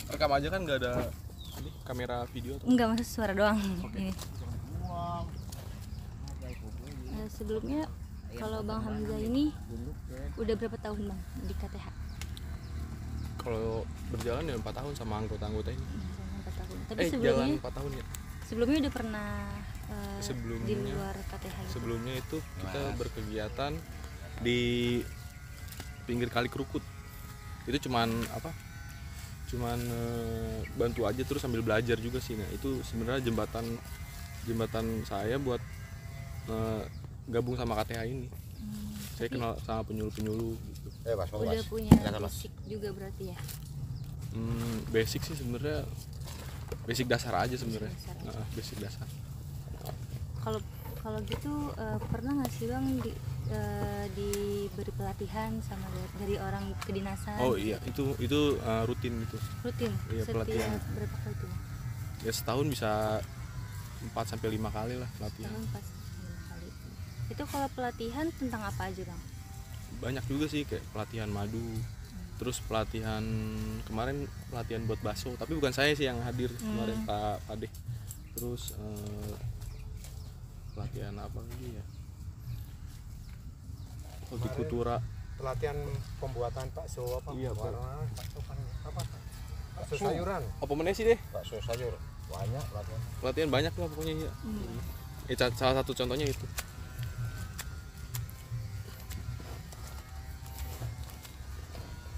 rekam aja kan, nggak ada ini kamera video tuh. Enggak, maksud suara doang. Oke. Ini. Sebelumnya kalau Bang Hamzah ini udah berapa tahun Bang di KTH? Kalau berjalan ya 4 tahun sama anggota-anggota ini. Sama 4 tahun. Tapi Jalan 4 tahun ya. Sebelumnya udah pernah Sebelumnya, di luar KTH gitu? Sebelumnya itu kita berkegiatan di pinggir kali Kerukut. Itu cuman apa? Cuman bantu aja terus sambil belajar juga sih. Nah, itu sebenarnya jembatan saya buat gabung sama KTH ini. Saya kenal sama penyuluh-penyuluh gitu. Udah punya basic juga berarti ya? Basic sih sebenarnya basic dasar aja sebenarnya. Basic dasar. Kalau gitu pernah nggak sih Bang diberi pelatihan sama dari orang kedinasan? Oh iya, itu rutin gitu. Rutin? Iya, setiap pelatihan. Berapa kali tuh? Ya setahun bisa 4-5 kali lah pelatihan. Setahun 4-5 kali. Itu kalau pelatihan tentang apa aja Bang? Banyak juga sih, kayak pelatihan madu. Terus pelatihan kemarin pelatihan buat bakso, tapi bukan saya sih yang hadir kemarin, Pak Pade. Terus pelatihan apa lagi ya? Hortikultura. Pelatihan pembuatan bakso apa? Iya, bakso kan apa? Bakso sayuran. Apa meneh sih deh? Bakso sayur. Banyak pelatihan. Pelatihan banyak lah pokoknya ya. Salah satu contohnya itu.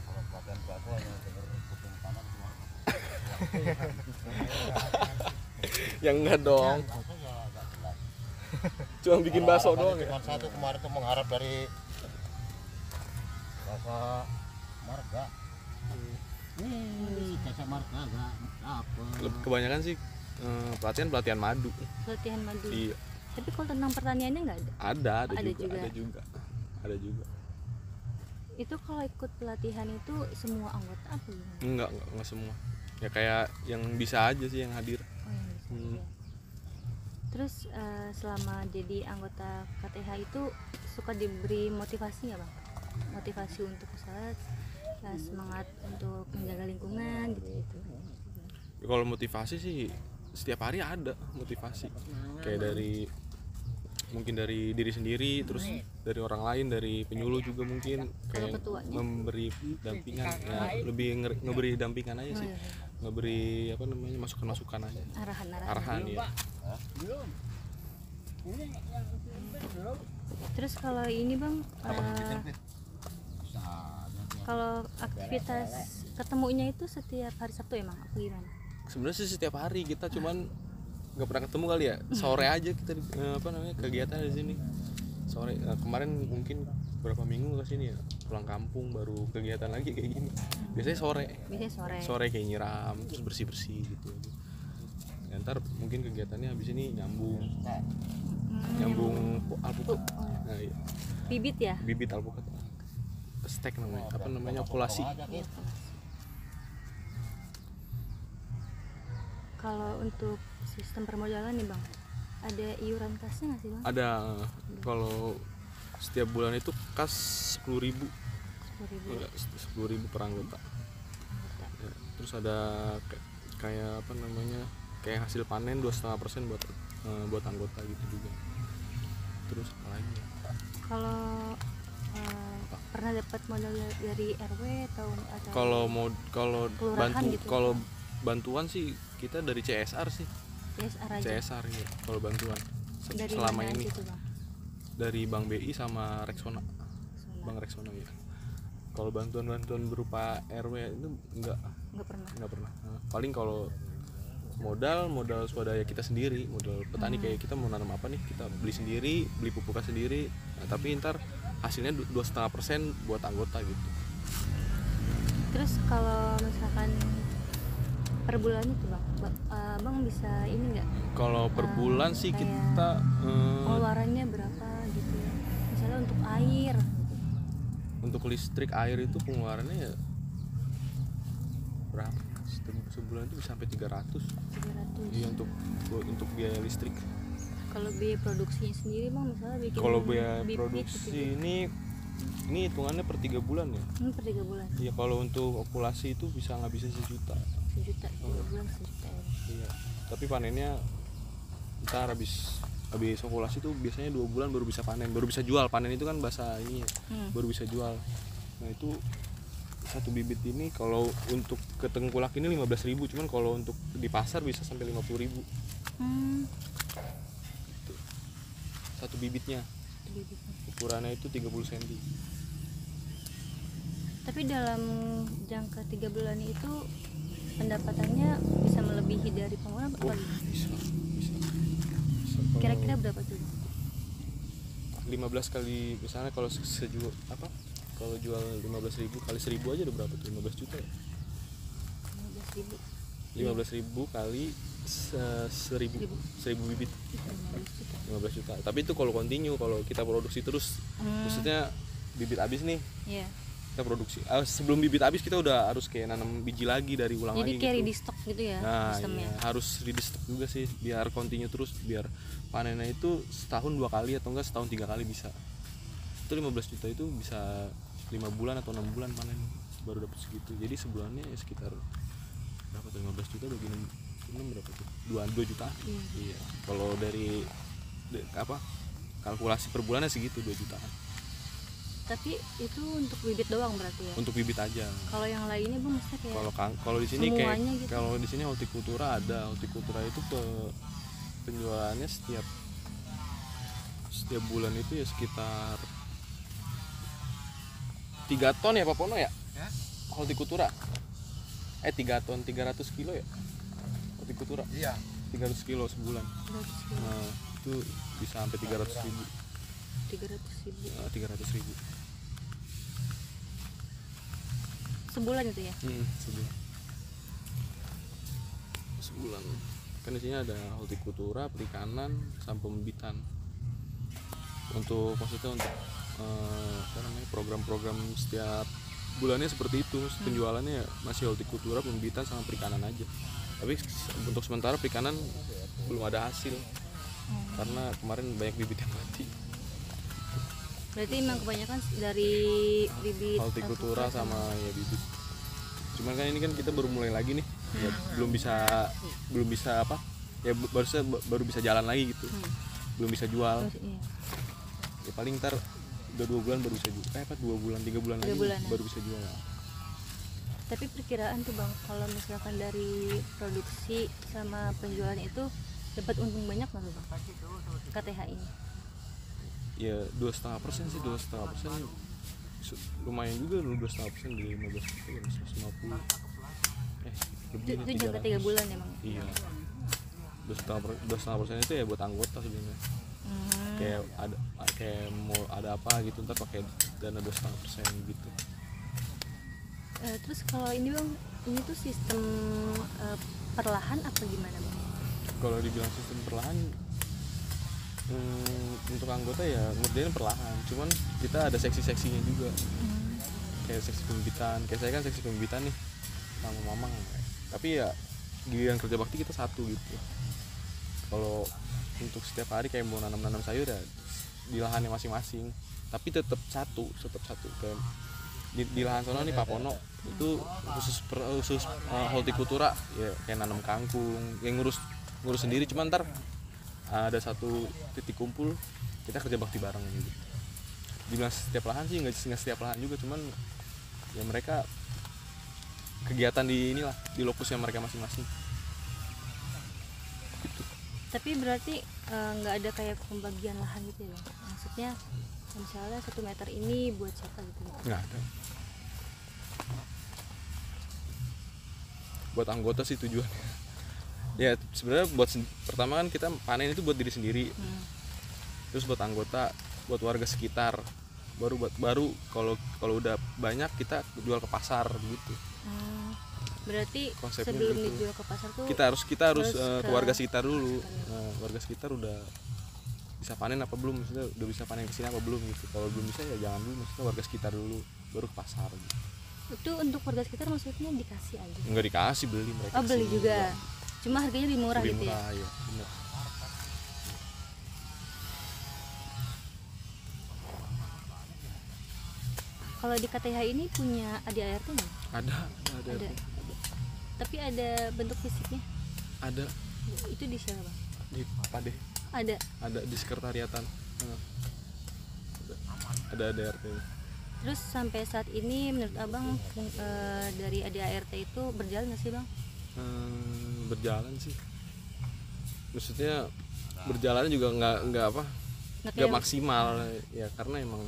Kalau pelatihan bakso hanya dengar kuping kanan keluar. Yang enggak dong. Bakso ya enggak jelas. Cuma bikin bakso doang ya. Cuma satu kemarin tuh mengharap dari Jasa Marga. Jasa Marga enggak apa. Kebanyakan sih pelatihan madu. Pelatihan madu. Iya. Tapi kalau tentang pertaniannya nggak ada? Ada juga. Itu kalau ikut pelatihan itu semua anggota apa gimana? Enggak semua. Ya kayak yang bisa aja sih yang hadir. Oh, yang bisa aja. Terus selama jadi anggota KTH itu suka diberi motivasi nggak Bang? Motivasi untuk misalnya semangat untuk menjaga lingkungan gitu. Kalau motivasi sih setiap hari ada motivasi. Kayak mungkin dari diri sendiri, terus dari orang lain, dari penyuluh juga mungkin kayak memberi dampingan ya, lebih ngeberi dampingan aja sih. Ngeberi apa namanya, masukan aja. Arahan ya. Terus kalau ini Bang, kalau aktivitas ketemunya itu setiap hari Sabtu emang apa gimana? Sebenarnya sih setiap hari, kita cuman nggak pernah ketemu kali ya. Sore aja kita kegiatan di sini. Sore kemarin mungkin berapa minggu ke sini ya, pulang kampung baru kegiatan lagi kayak gini. Biasanya sore. Sore kayak nyiram, terus bersih gitu. Ya, ntar mungkin kegiatannya habis ini nyambung alpukat. Nah, iya. Bibit ya? Bibit alpukat. Stek namanya. Apa namanya? Okulasi. Kalau untuk sistem permodalan nih Bang, ada iuran kasnya nggak sih Bang? Ada. Kalau setiap bulan itu kas 10.000. 10.000 per anggota. Ya, terus ada kayak apa namanya, kayak hasil panen 2,5% buat anggota gitu juga. Terus apa lagi ya? Kalau pernah dapat modal dari RW atau kalau bantuan sih kita dari CSR sih. CSR ya kalau bantuan dari selama ini gitu, Bang? dari Bank BI sama Rexona. Bank Rexona ya. Kalau bantuan berupa RW itu enggak pernah. Nah, paling kalau modal swadaya kita sendiri, modal petani kayak kita mau nanam apa nih, kita beli sendiri, beli pupuknya sendiri. Nah, tapi ntar hasilnya 2,5% buat anggota gitu. Terus kalau misalkan per bulan itu bang bisa ini nggak? Kalau per bulan sih kita pengeluarannya berapa gitu? Misalnya untuk air. Untuk listrik air itu pengeluarannya ya berapa? Sebulan itu bisa sampai 300. Iya, untuk biaya listrik. Kalau biaya produksinya sendiri bang, misalnya bikin kalau biaya bibit produksi gitu. Ini Ini hitungannya per 3 bulan ya. Per 3 bulan. Iya, kalau untuk okulasi itu bisa ngabisin 1 juta. 3 bulan 1 juta ya. Iya, tapi panennya ntar habis okulasi tuh biasanya 2 bulan baru bisa panen, baru bisa jual. Panen itu kan bahasa ini ya, baru bisa jual. Nah itu satu bibit ini kalau untuk ke tengkulak ini 15.000, cuman kalau untuk di pasar bisa sampai 50.000. Gitu. Satu bibitnya. Ukurannya itu 30 cm. Tapi dalam jangka 3 bulan itu pendapatannya bisa melebihi dari pemula apa? Bisa. Kira-kira berapa tuh? 15 kali misalnya kalau sejual apa? Kalau jual 15.000 kali 1.000 aja udah berapa tuh? 15 juta ya? 15.000 kali 1.000 bibit 15 juta. Tapi itu kalau continue, kalau kita produksi terus, maksudnya bibit habis nih, kita produksi. Sebelum bibit habis kita udah harus kayak nanam biji lagi dari ulang. Jadi lagi. Jadi kayak ready stock gitu ya? Nah, iya, harus ready stock juga sih, biar continue terus, biar panennya itu setahun 2 kali atau enggak setahun 3 kali bisa. Itu 15 juta itu bisa 5 bulan atau 6 bulan panen baru dapat segitu. Jadi sebulannya ya sekitar berapa tuh? 15 juta bagi 6 berapa tuh? 2 juta. Iya. Kalau dari apa? Kalkulasi per bulannya segitu, 2 jutaan. Tapi itu untuk bibit doang berarti ya? Untuk bibit aja. Kalau yang lainnya Bu maksudnya kayak kalau di sini kayak gitu. Kalau di sini hortikultura ada. Hortikultura itu penjualannya setiap bulan itu ya sekitar 3 ton ya Pak Pono ya? Hortikultura 3 ton 300 kilo ya? Hortikultura? Iya, 300 kilo sebulan. 300 kilo. Nah, itu bisa sampai 300.000. 300.000 sebulan itu ya? Sebulan. Kan di sini ada hortikultura, perikanan, sama pembibitan. Untuk maksudnya untuk program-program setiap bulannya seperti itu. Penjualannya masih hortikultura, pembibitan sama perikanan aja. Tapi untuk sementara perikanan belum ada hasil karena kemarin banyak bibit yang mati. Berarti emang kebanyakan dari bibit hortikultura sama ya bibit. Cuman kan ini kan kita baru mulai lagi nih, ya, belum bisa apa? Ya baru bisa jalan lagi gitu. Belum bisa jual. Ya paling ntar udah 2 bulan baru bisa jual. 2 bulan 3 bulan lagi baru bisa jual. Tapi perkiraan tuh Bang, kalau misalkan dari produksi sama penjualan itu dapat untung banyak nggak tuh Bang? KTH ini? Ya 2,5% sih, 2,5% lumayan juga loh. 2,5% dari 15 juta 150. Lebih itu jangka 3 bulan emang? Iya. 2,5% itu ya buat anggota sebenarnya. Kayak mau ada apa gitu ntar pakai dana 2,5% gitu. Terus kalau ini Bang, ini tuh sistem perlahan apa gimana Bang? Kalau dibilang sistem perlahan, untuk anggota ya ngerjain perlahan, cuman kita ada seksi-seksinya juga. Kayak seksi pembibitan, kayak saya kan seksi pembibitan nih sama Mamang, tapi ya giliran kerja bakti kita satu gitu. Kalau untuk setiap hari kayak mau nanam sayur ya di lahannya masing-masing, tapi tetap satu kayak di lahan sono nih Pak Pono itu khusus hortikultura ya, kayak nanam kangkung, yang ngurus sendiri. Cuman ntar ada satu titik kumpul kita kerja bakti bareng gitu. Dibilang setiap lahan sih nggak setiap lahan juga, cuman ya mereka kegiatan di inilah di lokusnya mereka masing-masing gitu. Tapi berarti nggak ada kayak pembagian lahan gitu ya, maksudnya misalnya 1 meter ini buat siapa gitu? Nggak ada. Buat anggota sih tujuannya. Ya sebenarnya pertama kan kita panen itu buat diri sendiri. Terus buat anggota, buat warga sekitar. Baru kalau udah banyak kita jual ke pasar gitu. Berarti konsepnya sebelum gitu. dijual ke pasar tuh kita harus ke warga sekitar dulu. Warga sekitar udah bisa panen apa belum, maksudnya udah bisa panen kesini apa belum gitu. Kalau belum bisa ya jangan dulu, maksudnya warga sekitar dulu baru ke pasar gitu. Itu untuk warga sekitar maksudnya dikasih aja? Enggak dikasih, beli mereka. Oh beli juga, cuma harganya lebih murah gitu ya? Ya bener. Kalau di KTH ini punya ADART nggak? Ada. Tapi ada bentuk fisiknya? Ada Itu di siapa bang? di Pade. Ada Di sekretariatan. Ada ADART. Terus sampai saat ini menurut abang dari ADART itu berjalan nggak sih bang? Berjalan sih, maksudnya berjalannya juga nggak maksimal ya, karena emang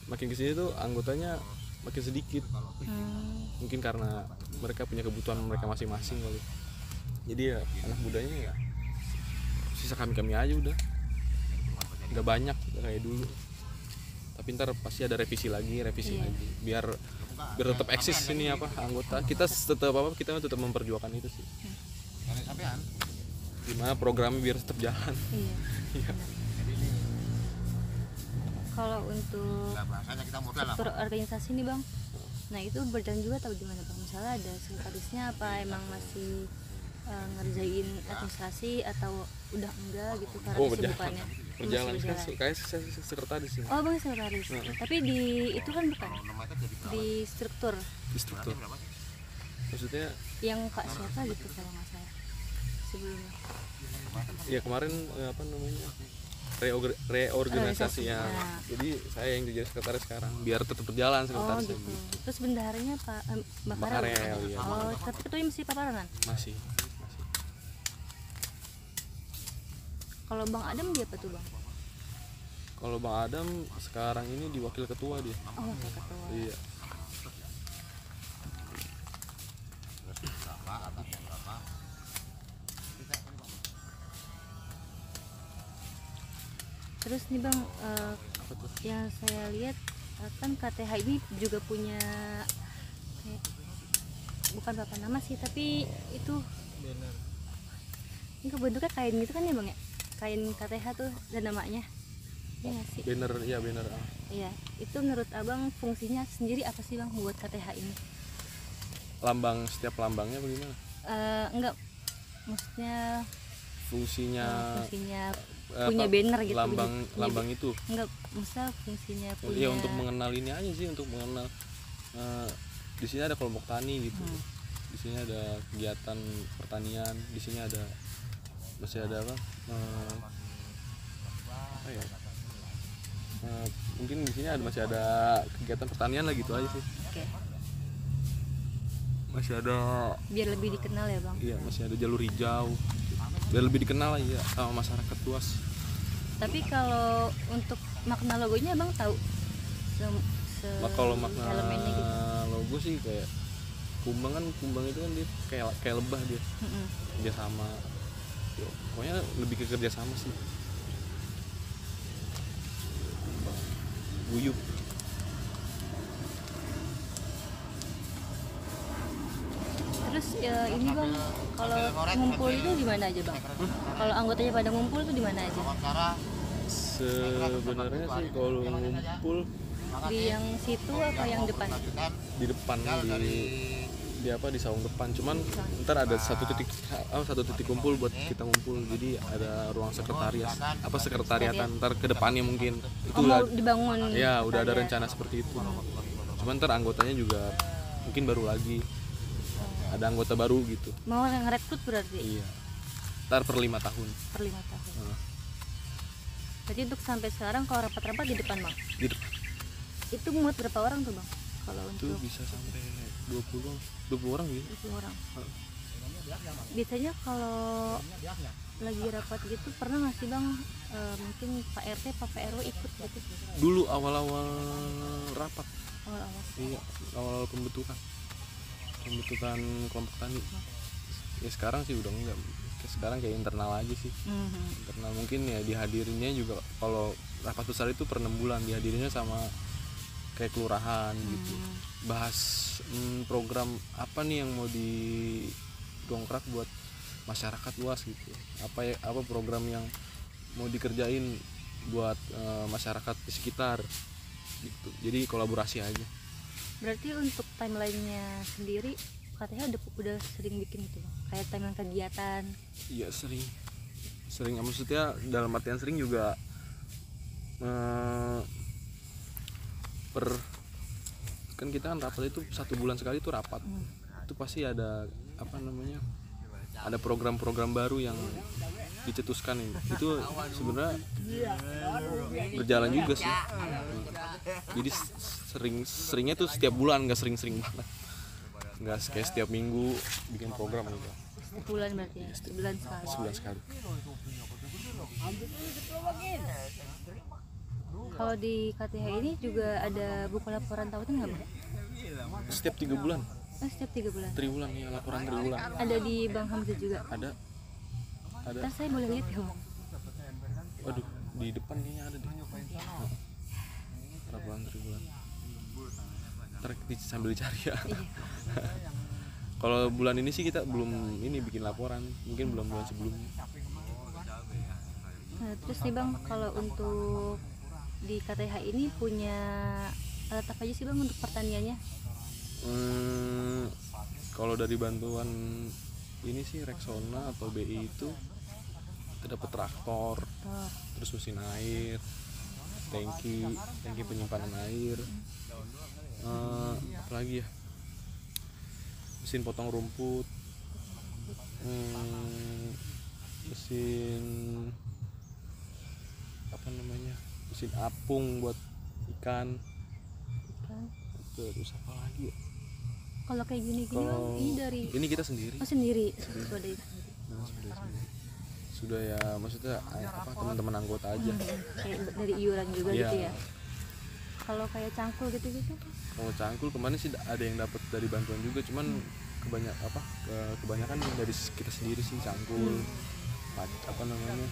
makin kesini tuh anggotanya makin sedikit. Mungkin karena mereka punya kebutuhan mereka masing-masing kali, jadi ya anak mudanya ya sisa kami aja udah nggak banyak kayak dulu. Tapi ntar pasti ada revisi lagi biar tetap eksis ini anggota kita tetap memperjuangkan itu sih. Gimana programnya biar tetap jalan. Iya. Kalau untuk struktur organisasi nih bang, nah itu berjalan juga atau gimana bang? Misalnya ada sekretarisnya apa emang masih ngerjain administrasi atau udah enggak gitu karena kesibukannya? Berjalan kayak sekretaris sih. Oh bang sekretaris. Tapi di itu kan bukan di struktur. Maksudnya yang Pak siapa gitu kalau nggak salah sebelumnya. Ya kemarin reorganisasi ya. Jadi saya yang jadi sekretaris sekarang biar tetap berjalan sekretarisnya. Oh gitu. Terus bendaharanya Pak Mbak Karel ya. Oh tapi ketuanya masih Pak Paranan? Masih. Kalau Bang Adam dia apa tuh bang? Kalau Bang Adam sekarang ini di wakil ketua dia. Oh wakil ketua. Iya. Terus nih bang, yang saya lihat kan KTH ini juga punya kayak, bukan papan nama sih, tapi itu ini bentuknya kain gitu kan ya bang ya, kain KTH tuh dan namanya, ya nggak sih? Banner. Iya, itu menurut abang fungsinya sendiri apa sih bang buat KTH ini? Setiap lambangnya bagaimana? Enggak, maksudnya fungsinya punya banner gitu, lambang itu enggak, misal fungsinya punya ya untuk mengenal ini aja sih, untuk mengenal di sini ada kelompok tani gitu. Di sini ada kegiatan pertanian, di sini masih ada mungkin di sini masih ada kegiatan pertanian lah gitu aja sih. Oke. Masih ada biar lebih dikenal ya bang. Iya, masih ada jalur hijau biar lebih dikenal ya sama masyarakat luas. Tapi kalau untuk makna logonya bang tahu? Kalau makna elemennya gitu. Logo sih kayak kumbang itu kan dia kayak lebah dia. Kerja sama. Pokoknya lebih ke kerja sama sih. Guyup. Terus ini bang, kalau ngumpul itu di mana aja bang? Kalau anggotanya pada ngumpul itu di mana aja? Sebenarnya sih kalau ngumpul di yang situ apa yang depan? Di depan di saung depan. Cuman ntar ada satu titik kumpul buat kita ngumpul. Jadi ada ruang sekretariatan ntar ke depannya mungkin. Itu mau dibangun. Ya, udah ada rencana seperti itu. Cuman ntar anggotanya juga mungkin baru lagi. Ada anggota baru gitu. Mau ngerekrut berarti? Iya. Ntar per 5 tahun. Per 5 tahun. Jadi untuk sampai sekarang kalau rapat-rapat di depan bang? Di depan. Itu muat berapa orang tuh bang? Kalau itu untuk bisa sampai 20 orang gitu. 20 orang. Biasanya kalau lagi rapat gitu pernah nggak sih bang mungkin Pak RT, Pak RW ikut gitu? Dulu awal-awal rapat. Awal-awal. Iya, awal-awal pembentukan kelompok tani. Ya sekarang sih udah enggak. Sekarang kayak internal aja sih. Internal mungkin ya dihadirinya juga kalau rapat besar itu per 6 bulan dihadirinya sama kayak kelurahan gitu. Bahas program apa nih yang mau didongkrak buat masyarakat luas gitu. Apa program yang mau dikerjain buat masyarakat di sekitar gitu. Jadi kolaborasi aja. Berarti untuk timelinenya sendiri katanya udah sering bikin gitu bang? Kayak timeline kegiatan? Iya sering, maksudnya dalam artian sering juga per kan kita kan rapat itu 1 bulan sekali itu rapat. Itu pasti ada apa namanya, ada program-program baru yang dicetuskan ini. Itu sebenarnya berjalan juga sih. Jadi seringnya tuh setiap bulan, nggak sering-sering banget, nggak kayak setiap minggu bikin program gitu. Sebulan berarti ya, sebulan sekali. Sebulan sekali. Kalau di KTH ini juga ada buku laporan tahunan nggak Bang? Setiap 3 bulan. Setiap 3 bulan. Triwulan ya, laporan triwulan. Ada di Bang Hamzah juga. Ada. Ntar saya boleh lihat ya Bang? Waduh, di depan kayaknya ada deh. Laporan triwulan. Ntar sambil dicari ya. Iya. Kalau bulan ini sih kita belum ini bikin laporan, mungkin bulan-bulan sebelumnya. Nah, terus nih Bang, kalau untuk di KTH ini punya alat apa aja sih Bang untuk pertaniannya? Kalau dari bantuan ini sih Rexona atau BI itu kita dapat traktor, terus mesin air, tangki penyimpanan air, apalagi ya, mesin potong rumput, mesin apa namanya, mesin apung buat ikan. Terus apa lagi ya? Kalau kayak gini-gini Bang, ini dari ini kita sendiri. sendiri. Sudah ya, maksudnya apa, teman-teman anggota aja. Kayak dari iuran juga Iya. gitu ya. Kalau kayak cangkul gitu-gitu? Kalau cangkul kemarin sih ada yang dapat dari bantuan juga, cuman kebanyakan dari kita sendiri sih cangkul. Apa namanya?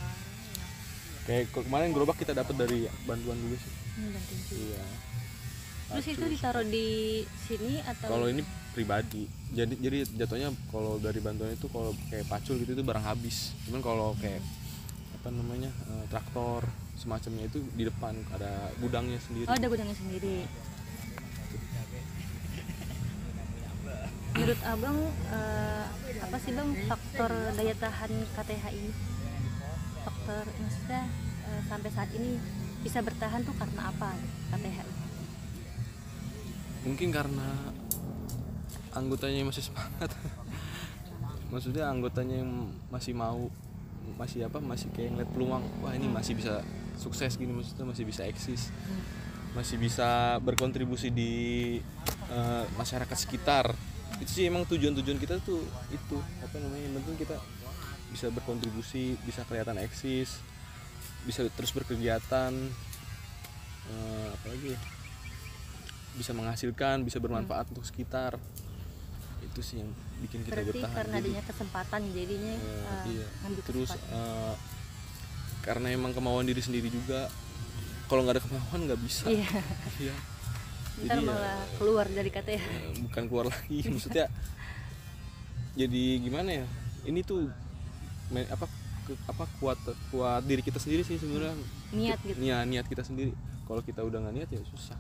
Kayak kemarin gerobak kita dapat dari bantuan juga sih. Bantuin juga. Iya. Terus itu ditaruh di sini atau? Kalau ini pribadi, jadi jatuhnya kalau dari bantuan itu kalau kayak pacul gitu itu barang habis. Cuman kalau kayak apa namanya, traktor semacamnya itu di depan ada gudangnya sendiri. Oh, ada gudangnya sendiri. Menurut Abang apa sih Bang faktor daya tahan KTH ini? Faktor maksudnya sampai saat ini bisa bertahan tuh karena apa KTH? Mungkin karena anggotanya yang masih semangat. Maksudnya anggotanya yang masih kayak ngeliat peluang, wah ini masih bisa sukses gini, maksudnya masih bisa eksis, masih bisa berkontribusi di masyarakat sekitar. Itu sih emang tujuan kita tuh itu, apa namanya, yang penting kita bisa berkontribusi, bisa kelihatan eksis, bisa terus berkegiatan, apalagi ya, bisa menghasilkan, bisa bermanfaat untuk sekitar. Itu sih yang bikin kita berarti bertahan. Karena adanya kesempatan jadinya Iya. ngambil Terus kesempatan. karena emang kemauan diri sendiri juga. Kalau nggak ada kemauan nggak bisa. Iya. Iya. Ntar Jadi malah keluar dari KTH. bukan keluar lagi, maksudnya jadi gimana ya, ini tuh kuat diri kita sendiri sih sebenarnya. Niat gitu. Niat kita sendiri. Kalau kita udah nggak niat ya susah.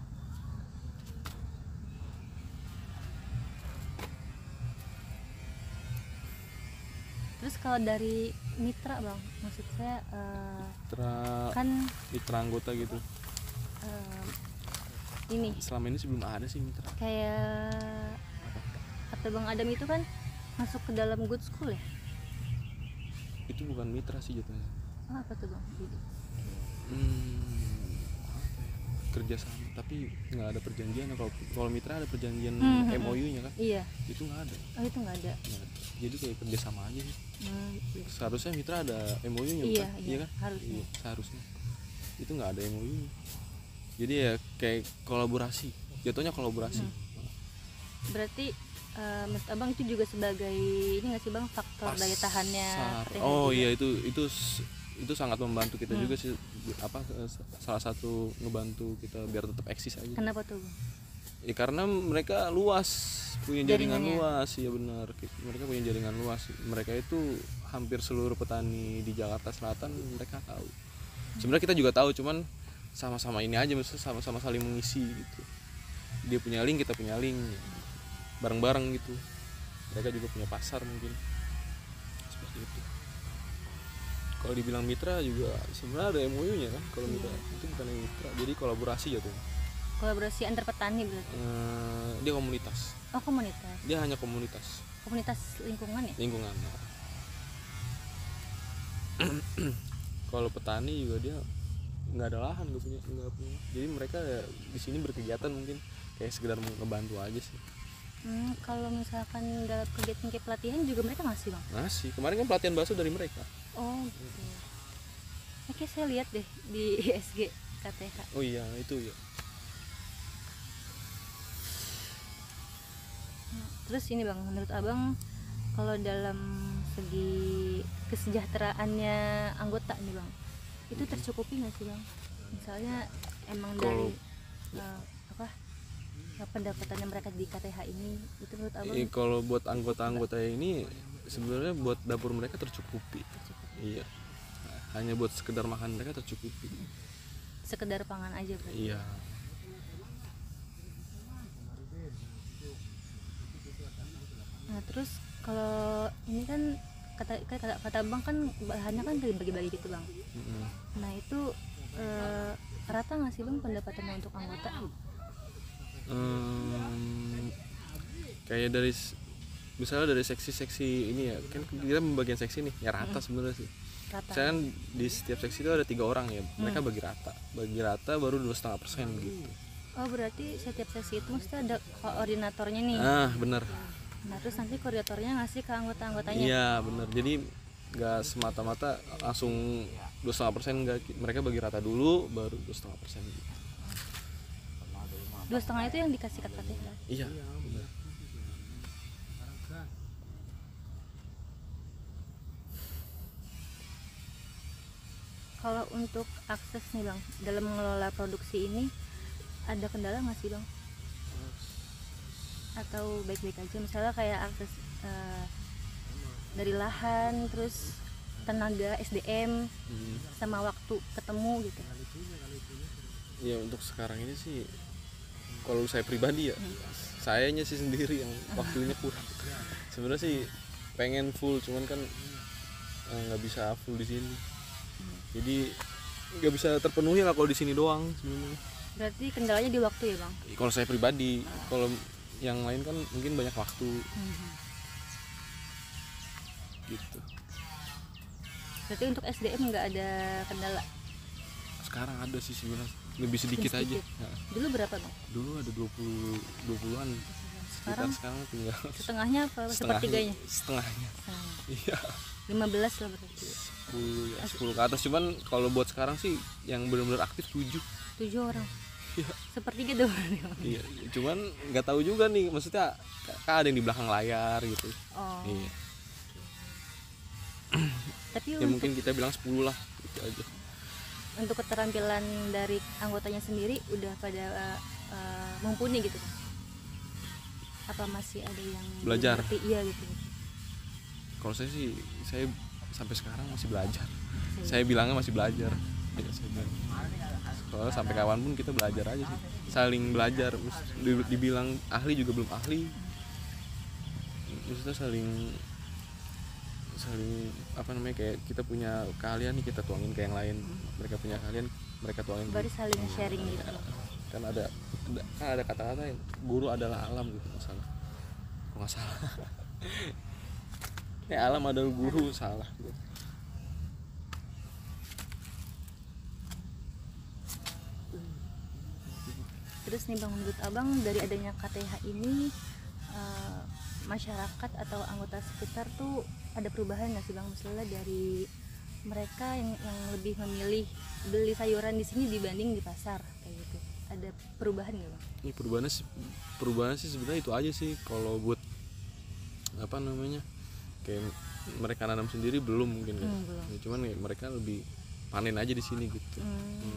Terus kalau dari mitra Bang, maksud saya kan mitra anggota gitu. Ini Selama ini sih belum ada sih mitra. kayak kata Bang Adam itu kan masuk ke dalam good school ya? Itu bukan mitra sih jatuhnya. Oh, apa tuh Bang? Apa ya? Kerjasama, tapi nggak ada perjanjian. Kalau mitra ada perjanjian MOU-nya kan? Iya. Itu nggak ada. Oh, itu nggak ada. Nggak ada. Jadi kayak kerjasama aja sih. Iya. Seharusnya mitra ada MOU-nya Iya, bukan? iya, Kan? harusnya. Iya, seharusnya. Itu nggak ada MOU-nya. Jadi ya kayak kolaborasi. Jatuhnya kolaborasi. Berarti menurut Abang itu juga sebagai ini nggak sih Bang faktor daya tahannya KTH Oh juga? iya, itu sangat membantu kita juga sih, salah satu ngebantu kita biar tetap eksis aja. Kenapa tuh Bang? Ya karena mereka luas, punya jaringan Jaringannya. luas. Ya benar, mereka punya jaringan luas. Mereka itu hampir seluruh petani di Jakarta Selatan mereka tahu. Sebenarnya kita juga tahu, cuman sama-sama ini aja, maksudnya sama-sama saling mengisi gitu. Dia punya link, kita punya link, bareng-bareng gitu. Mereka juga punya pasar mungkin, seperti itu. Kalau dibilang mitra juga sebenarnya ada MOU-nya kan. Kalau mitra itu bukan mitra, jadi kolaborasi jatuhnya. Kolaborasi antar petani berarti. Dia komunitas. Oh, komunitas. Dia hanya komunitas Lingkungan ya? lingkungan. Kalau petani juga dia nggak ada lahan, nggak punya. Jadi mereka ya di sini berkegiatan mungkin kayak sekedar ngebantu aja sih. Kalau misalkan dalam kegiatan kayak pelatihan juga mereka ngasih bang? Ngasih. Kemarin kan pelatihan bakso dari mereka. Oh gitu. Oke, saya lihat deh di ISG KTH. Oh iya itu ya. Terus ini bang, menurut abang kalau dalam segi kesejahteraannya anggota nih bang, itu tercukupi nggak sih bang? Misalnya emang dari pendapatannya mereka di KTH ini, itu menurut abang? Kalau buat anggota-anggota ini sebenarnya buat dapur mereka tercukupi. Iya. Hanya buat sekedar makan mereka tercukupi. Sekedar pangan aja berarti? Iya. Nah terus kalau ini kan kata bang kan bahannya kan dibagi-bagi gitu bang. Nah itu rata nggak sih bang pendapatannya untuk anggota? Kayak dari misalnya dari seksi-seksi ini ya, kan kita membagian seksi nih ya rata sebenarnya sih. Saya kan di setiap seksi itu ada 3 orang ya, mereka bagi rata baru 2,5% gitu. Oh berarti setiap seksi itu mesti ada koordinatornya nih? Bener. Nah terus nanti koordinatornya ngasih ke anggota-anggotanya? Iya bener, jadi nggak semata-mata langsung 2,5%, nggak, mereka bagi rata dulu baru 2,5% gitu. 2,5 itu yang dikasih ke KTH? Iya bener. Kalau untuk akses nih bang, dalam mengelola produksi ini ada kendala nggak sih bang? Atau baik-baik aja, misalnya kayak akses dari lahan, terus tenaga SDM, sama waktu ketemu gitu? Ya untuk sekarang ini sih kalau saya pribadi ya, sayanya sih sendiri yang waktunya kurang. Sebenarnya sih pengen full, cuman kan nggak bisa full di sini. Jadi nggak bisa terpenuhi lah kalau di sini doang sebenarnya. Berarti kendalanya di waktu ya bang? Kalau saya pribadi, kalau yang lain kan mungkin banyak waktu. Gitu. Berarti untuk SDM nggak ada kendala? Sekarang ada sih sebenarnya, lebih sedikit aja. Ya. Dulu berapa bang? Dulu ada 20-an. Sekarang tinggal setengahnya apa sepertiganya? Setengahnya. Iya. 15 lah berarti. 10 ke atas, cuman kalau buat sekarang sih yang benar-benar aktif 7 orang. Iya. Sepertiga doang. Iya, cuman nggak tahu juga nih, maksudnya kan ada yang di belakang layar gitu. Oh. Iya. Tapi ya mungkin kita bilang 10 lah gitu aja. Untuk keterampilan dari anggotanya sendiri udah pada mumpuni gitu kan? Apa masih ada yang belajar? Iya gitu. Kalau saya sih, saya sampai sekarang masih belajar. Saya bilangnya masih belajar. Ya, saya bilang. Soalnya sampai kawan pun kita belajar aja sih, saling belajar. Dibilang ahli juga belum ahli. Maksudnya saling apa namanya, kayak kita punya keahlian nih kita tuangin ke yang lain, mereka punya keahlian mereka tuangin. Baru saling sharing gitu. Kan ada kata-kata yang guru adalah alam gitu, masalah kok nggak salah. Alam adalah guru, salah gitu. Terus nih bang, menurut abang dari adanya KTH ini masyarakat atau anggota sekitar tuh ada perubahan nggak sih bang? Misalnya dari mereka yang lebih memilih beli sayuran di sini dibanding di pasar kayak gitu, ada perubahan nggak bang? Ini perubahannya sih sebenarnya itu aja sih. Kalau buat apa namanya, kayak mereka nanam sendiri belum mungkin kan. Ya, cuman ya, mereka lebih panen aja di sini gitu.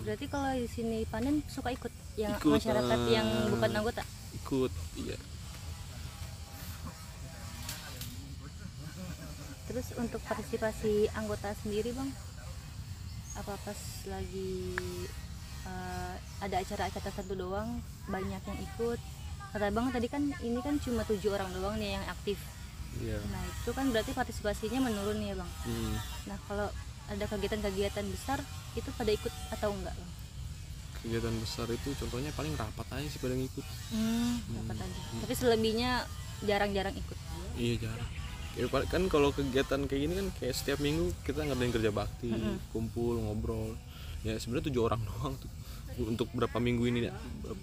Berarti kalau di sini panen suka ikut yang ikut, masyarakat yang bukan anggota? Ikut, iya. Terus untuk partisipasi anggota sendiri bang, apa pas lagi ada acara-acara tertentu doang banyak yang ikut? Kata bang tadi kan ini kan cuma 7 orang doang nih yang aktif. Iya. Nah itu kan berarti partisipasinya menurun ya bang. Nah kalau ada kegiatan-kegiatan besar itu pada ikut atau enggak bang? kegiatan besar itu contohnya paling rapat aja sih pada ngikut. Dapat aja. Tapi selebihnya jarang-jarang ikut. Iya jarang. Kan kalau kegiatan kayak gini kan kayak setiap minggu kita ngadain kerja bakti, kumpul ngobrol. Ya sebenarnya 7 orang doang tuh untuk berapa minggu ini ya,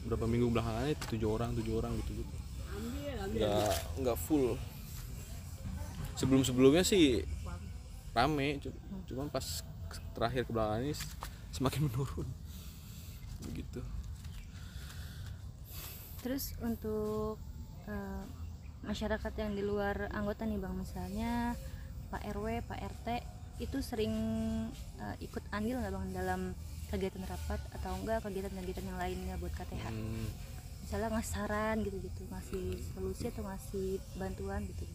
berapa minggu belakangan itu 7 orang gitu. Nggak full. Sebelumnya sih rame, cuman pas terakhir ke belakang ini semakin menurun begitu. Terus untuk masyarakat yang di luar anggota nih Bang, misalnya Pak RW, Pak RT itu sering ikut andil nggak Bang dalam kegiatan rapat atau enggak kegiatan-kegiatan yang lainnya buat KTH? Misalnya ngasih saran gitu-gitu, ngasih solusi atau ngasih bantuan gitu.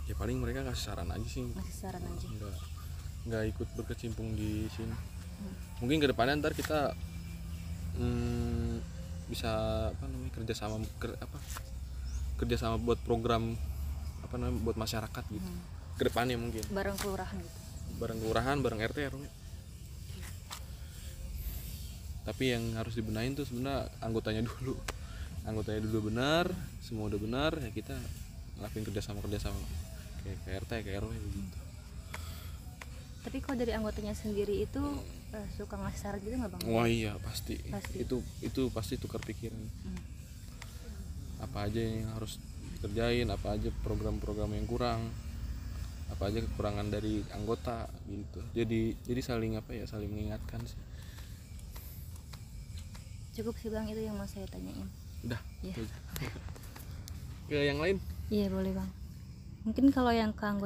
Ya paling mereka kasih saran aja sih. Ngasih saran aja. Nggak ikut berkecimpung di sini. Mungkin kedepannya ntar kita bisa kerjasama buat program buat masyarakat gitu. Kedepannya mungkin. Bareng kelurahan gitu. Bareng RT RW. Tapi yang harus dibenahin tuh sebenarnya anggotanya dulu benar, semua udah benar, ya kita ngelakuin kerjasama kayak RT kayak RW gitu. Tapi kalau dari anggotanya sendiri itu suka ngasih saran gitu nggak Bang? Wah iya pasti. Itu pasti tukar pikiran. Apa aja yang harus dikerjain, apa aja program-program yang kurang, apa aja kekurangan dari anggota gitu. Jadi saling mengingatkan sih. Cukup sih Bang, itu yang mau saya tanyain. Udah Ya. ke yang lain. Iya boleh Bang. Mungkin kalau yang ke anggota